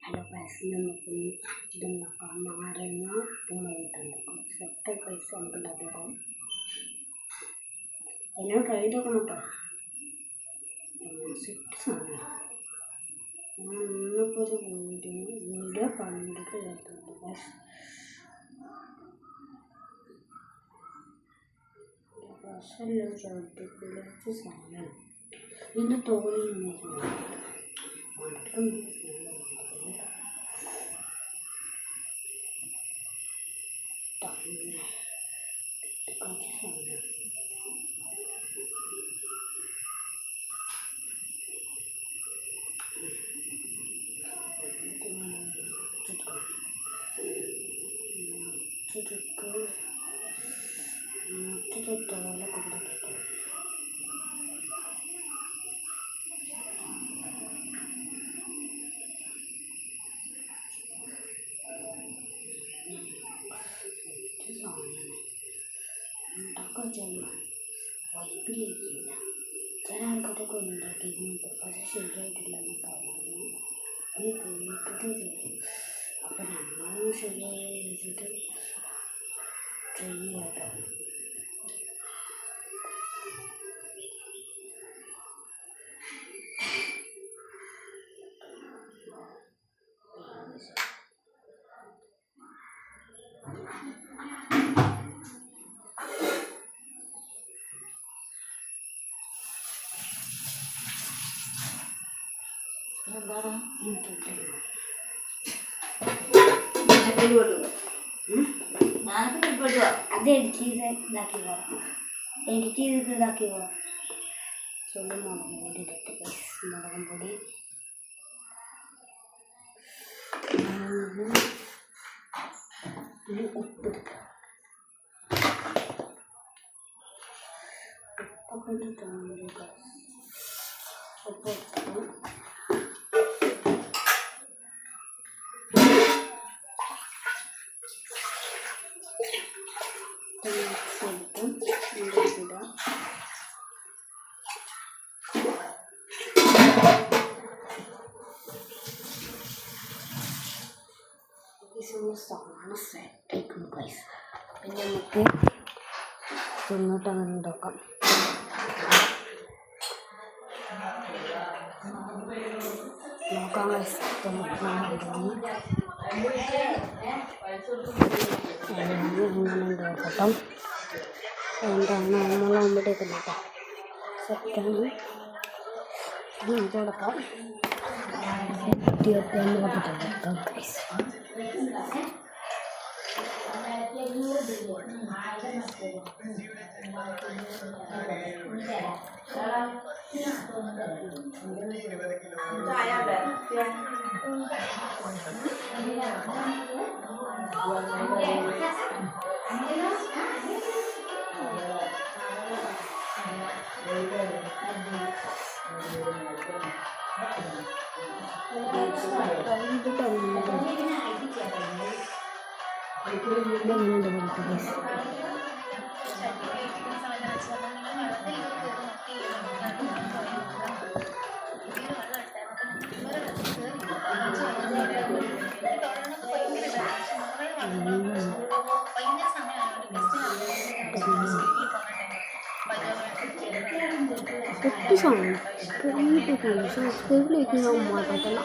Hello guys, നമുക്ക് ഇത് നോക്കാം. നാരങ്ങ ഉപ്പും വെള്ളിട്ടുണ്ട് സെറ്റ് പൈസ ഉണ്ടാക്കിയേക്കാം. എല്ലാം ട്രൈ ചെയ്ത് നോക്കണം കേട്ടോ. സെറ്റ് സാധനം ഞാൻ ഇന്നിപ്പോൾ ഒരു വീഡിയോ കണ്ടിട്ട് കേട്ടിട്ടുണ്ട് ഗൈസ്. രസമെല്ലാം ശ്രദ്ധിക്കുന്ന സാധനം ഇതിൻ്റെ തോന്നിൽ മണക്കും തോല കൊണ്ടിട്ട് ഉണ്ടാക്കാൻ ചെയ്യും. വൈബിലിരിക്കില്ല. ചില ആൾക്കാരൊക്കെ ഉണ്ടാക്കിയിരുന്നു, പക്ഷെ ശരിയായിട്ടില്ല എന്ന് പറഞ്ഞു. അത് കഴിഞ്ഞിട്ട് ചെയ്യും. അപ്പം നമ്മൾ ശരിയായി വെച്ചിട്ട് ചെയ്യാട്ടോ. അത് എഡിറ്റ് ചെയ്ത് ഇതാക്കി പോകാം. എഡിറ്റ് ചെയ്തിട്ട് ഇതാക്കി പോകാം. ചുള്ളി മുളകും പൊടി ഇട്ടിട്ട് മുളകും പൊടി ഉപ്പ് ഉപ്പൊക്കെ ഇട്ടിട്ടാണ് ഉപ്പ് ഇട്ടിട്ട് സാധനം സെറ്റായിക്കുന്നു ഗൈസ്. പിന്നെ നമുക്ക് തിന്നിട്ട് അങ്ങനെ ഉണ്ടാക്കാം. നോക്കാം ഗൈസ്. അങ്ങനെ ഉണ്ടാക്കട്ടോ. എന്താണ് നമ്മളാകുമ്പോഴേക്കും നോക്കാം. സെറ്റാണ് കൊടുക്കാം. കൊടുക്കാം ഗൈസ്. സബ്സ്ക്രൈബിലേക്ക് ഞാൻ മാറ്റത്തില്ല.